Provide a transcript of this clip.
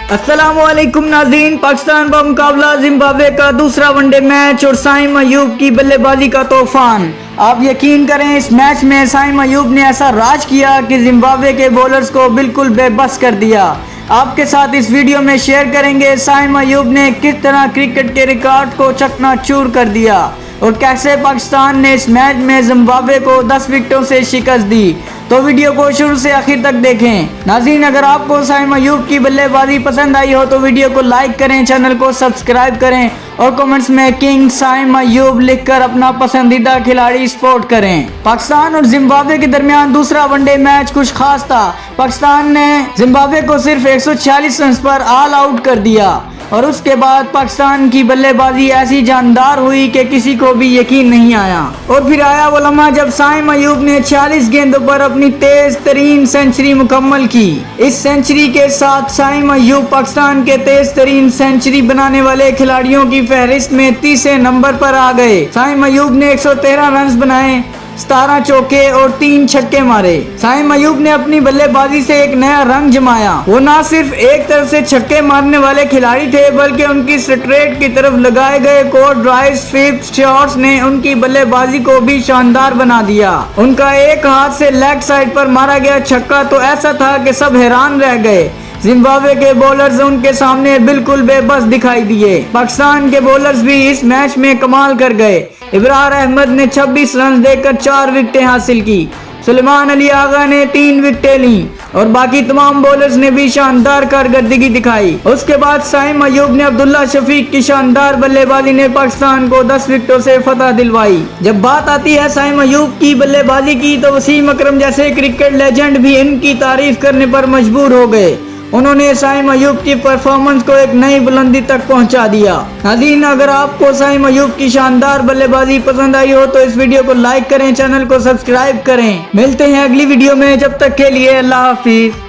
अस्सलाम वालेकुम नाज़रीन। पाकिस्तान का मुकाबला जिम्बाब्वे का दूसरा वनडे मैच और साइम अयूब की बल्लेबाजी का तूफान। आप यकीन करें इस मैच में साइम अयूब ने ऐसा राज किया कि जिम्बाब्वे के बॉलर्स को बिल्कुल बेबस कर दिया। आपके साथ इस वीडियो में शेयर करेंगे साइम अयूब ने किस तरह क्रिकेट के रिकॉर्ड को चकनाचूर कर दिया और कैसे पाकिस्तान ने इस मैच में जिम्बाब्वे को 10 विकेटों से शिकस्त दी। तो वीडियो को शुरू से आखिर तक देखें। नाज़रीन, अगर आपको साइम अयूब की बल्लेबाजी पसंद आई हो तो वीडियो को लाइक करें, चैनल को सब्सक्राइब करें और कमेंट्स में किंग साइम अयूब लिखकर अपना पसंदीदा खिलाड़ी सपोर्ट करें। पाकिस्तान और जिम्बाब्वे के दरमियान दूसरा वनडे मैच कुछ खास था। पाकिस्तान ने जिम्बाब्वे को सिर्फ 146 रन पर ऑल आउट कर दिया और उसके बाद पाकिस्तान की बल्लेबाजी ऐसी जानदार हुई कि किसी को भी यकीन नहीं आया। और फिर आया वो लम्हा जब साइम अयूब ने 46 गेंदों पर अपनी तेज तरीन सेंचुरी मुकम्मल की। इस सेंचुरी के साथ साइम अयूब पाकिस्तान के तेज तरीन सेंचुरी बनाने वाले खिलाड़ियों की फहरिस्त में 30वें नंबर पर आ गए। साइम अयूब ने 113 रन बनाए, 17 चौके और 3 छक्के मारे। साइम अयूब ने अपनी बल्लेबाजी से एक नया रंग जमाया। वो ना सिर्फ एक तरफ से छक्के मारने वाले खिलाड़ी थे बल्कि उनकी स्ट्रेट की तरफ लगाए गए कोर्ट ड्राइव स्वीप शॉट्स ने उनकी बल्लेबाजी को भी शानदार बना दिया। उनका एक हाथ से लेग साइड पर मारा गया छक्का तो ऐसा था कि सब हैरान रह गए। जिम्बाब्वे के बॉलर्स उनके सामने बिल्कुल बेबस दिखाई दिए। पाकिस्तान के बॉलर्स भी इस मैच में कमाल कर गए। इब्रार अहमद ने 26 रन देकर 4 विकेटें हासिल की। सुलेमान अली आगा ने 3 विकेटें ली और बाकी तमाम बॉलर्स ने भी शानदार कारकर्दगी दिखाई। उसके बाद साइम अयूब ने अब्दुल्ला शफीक की शानदार बल्लेबाजी ने पाकिस्तान को 10 विकेटों से फतह दिलवाई। जब बात आती है साइम अयूब की बल्लेबाजी की तो वसीम अकरम जैसे क्रिकेट लेजेंड भी इनकी तारीफ करने पर मजबूर हो गए। उन्होंने साइम अयूब की परफॉर्मेंस को एक नई बुलंदी तक पहुंचा दिया। नाज़रीन, अगर आपको साइम अयूब की शानदार बल्लेबाजी पसंद आई हो तो इस वीडियो को लाइक करें, चैनल को सब्सक्राइब करें। मिलते हैं अगली वीडियो में, जब तक के लिए अल्लाह हाफिज।